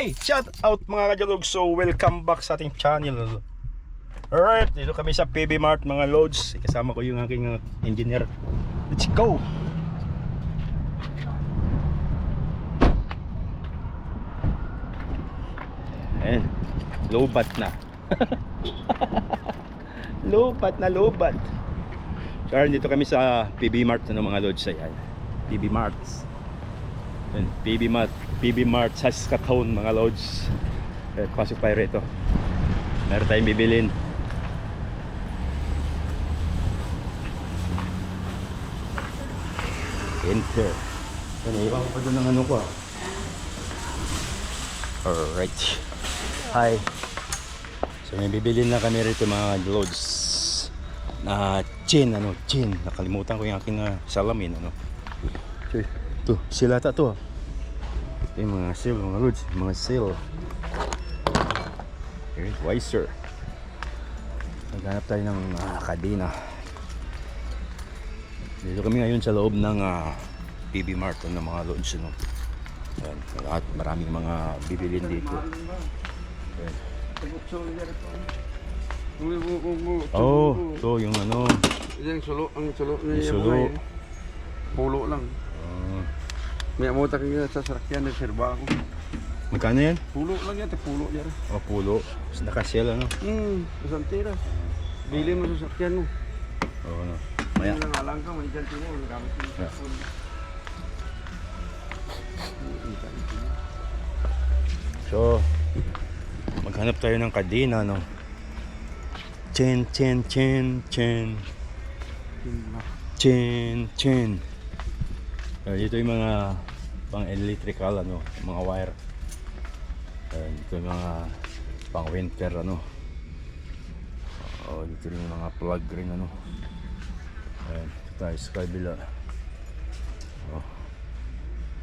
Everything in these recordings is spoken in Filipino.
Hi! Shout out mga kajalog. So welcome back sa ating channel. Alright, dito kami sa PB Mart mga loads. Kasama ko yung aking engineer. Let's go! Ayan, lobat na. Lobat. So dito kami sa PB Mart ng mga loads. Ayan, PB Marts. Ayan, PB Mart Saskatoon mga loads. Pasok tayo rito. Meron tayong bibilin. Enter. Iwan ko pa doon ng ano ko. Alright. Hi. So may bibilin na kami rito mga loads. Na chin. Nakalimutan ko yung aking salamin So, ito, sila ata to. Ito yung mga seal mga loads. Mga seal. Okay, wiser. Naghanap tayo ng kadena. Dito kami ngayon sa loob ng PB Mart ng mga loads. Ayan, lahat, maraming mga bibilin dito. Ayan. Oh, ito yung ano. Yung sulo, ang sulo. Yung sulo. Pulo lang. May amuta kayo sa sarakyan, nagserba ako. Magkano yan? Pulo lang yan, pulo yan. Oh, pulo. Tapos nakasyel ano? Isang tira. Bili mo sa sarakyan mo. Oo, ano. Maya. May lang alang ka, may dyan mo. Gamit mo sa phone. So, maghanap tayo ng kadena, no? Chen. Dito yung mga pang electrical, ano, mga wire. Dito yung mga pang winter, ano. Dito yung mga plug rin, ano. Dito tayo sa kabila.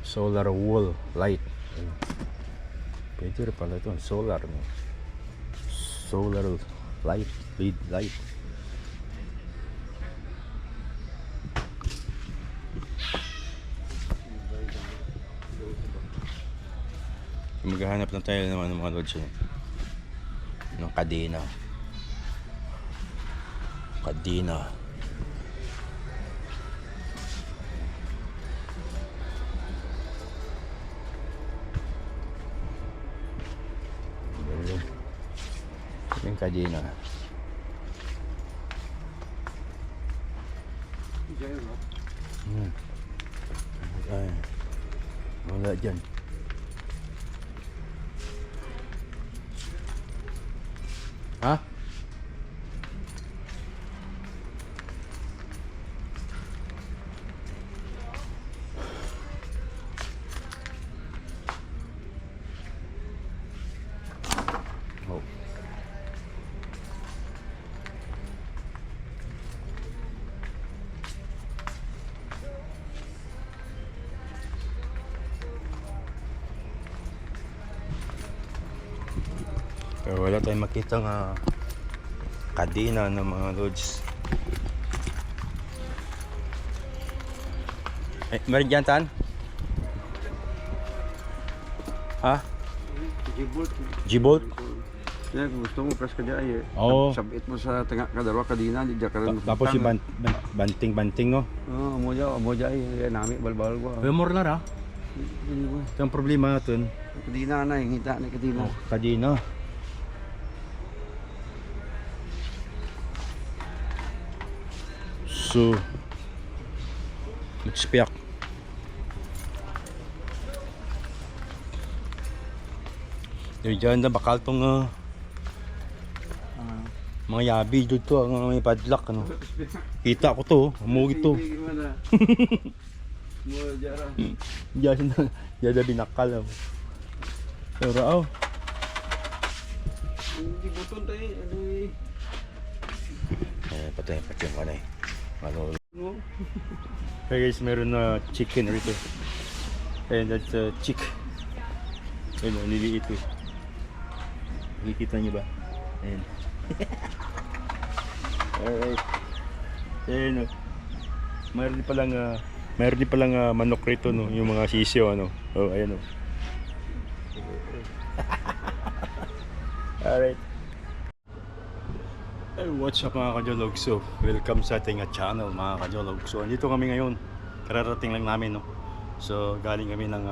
Solar wall light. Pwede rin pala ito, solar, no? Solar light, lead light. Maghahanap na tayo naman ng mga loads ng kadena. Yung kadena. Wala dyan. Ha? Oh. Pero wala tayong makitang kadena ng mga loads. Meron dyan, Tan? Ha? G-bolt? Kaya kung gusto mo, press ka dyan. Oo. Sabit mo sa kadalwa kadina. Tapos yung banting, no? Oo, amo dyan. Nami, balbal ko. More na ra. Ito ang problema natin. Kadina na, yung hita na kadina. Kadena. So, magspiyak. Diyan na bakal tong mga yabi dito may padlock, ano. Kita ko to, umuwi to. Diyan na binakal. Pero Hindi buton tayo. patay yung ano. Hey guys, meron na chicken rito. And that's chick. Ayun, liliit eh. Nakikita nyo ba? Ayan. Alright. Ayan o. Mayroon din palang manok rito, no? Yung mga sisyo, ano. Oh, ayan o. Alright. Hey, what's up mga kajolog? So, welcome sa ating channel mga kajolog. So, andito kami ngayon. Kararating lang namin, no? So, galing kami ng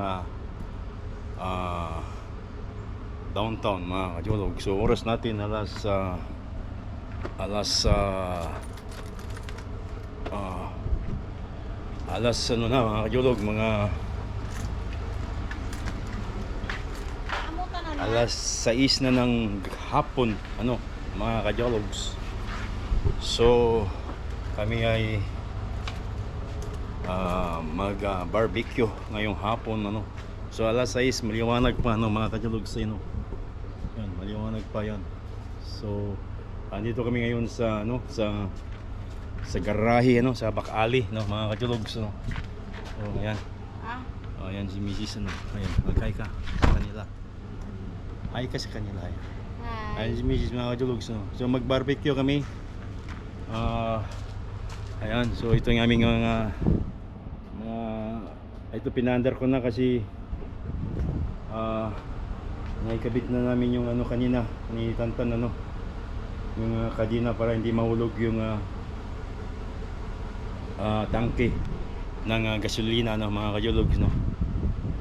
downtown mga kajolog. So, oras natin alas ano na mga kajolog, mga alas 6 na ng hapon, ano, mga kajologs. So, kami ay mag barbecue ngayong hapon, ano. So, alas 6, maliwanag pa, ano, mga kajologs, ano. Yan, maliwanag pa yan. So, andito kami ngayon sa, ano, sa garahe, ano, sa Bacali, no, mga kajologs, no. So, ayan. Ayan si Mrs. ano. Ayan, mag-hi ka sa kanila. Hi ka sa kanila. Ayan. Ayan si Mrs. mga kajologs, no. So, mag-barbecue kami. Ayan, so ito yung aming mga ito pinandar ko na kasi naikabit na namin yung ano kanina ni Tantan, ano, yung kadena para hindi mahulog yung tangke ng gasolina, no, mga kajologs, no.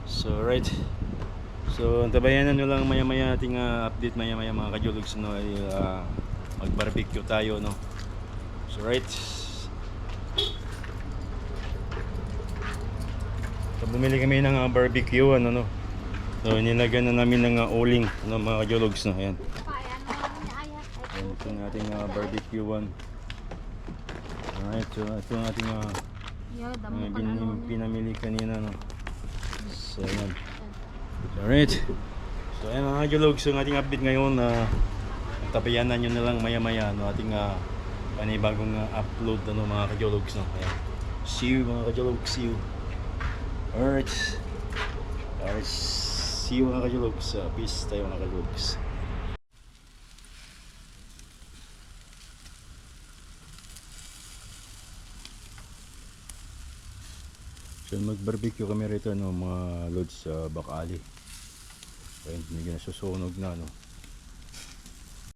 So right, so tabayanan nyo lang maya ating update maya mga kajologs, no, ay mag barbecue tayo, no. So right, so bumili kami ng barbecue, ano, no. So nilagyan na namin ng uling, ano, mga kajologs, no. Ayan, ayan ito yung ating barbecue one. Alright, so ito yung ating pinamili kanina, no. So ayan, alright, so ayan mga kajologs, so ang ating update ngayon, tabayanan nyo na lang maya no, ating panibagong upload, ano, mga kajologs, no. Ayan, see you mga kajologs, see you. Alright, see you mga kajologs. Peace tayo mga kajologs. So mag-barbecue kami rito, no, mga lods sa Bacali. Ayun, hindi na susunog na, no.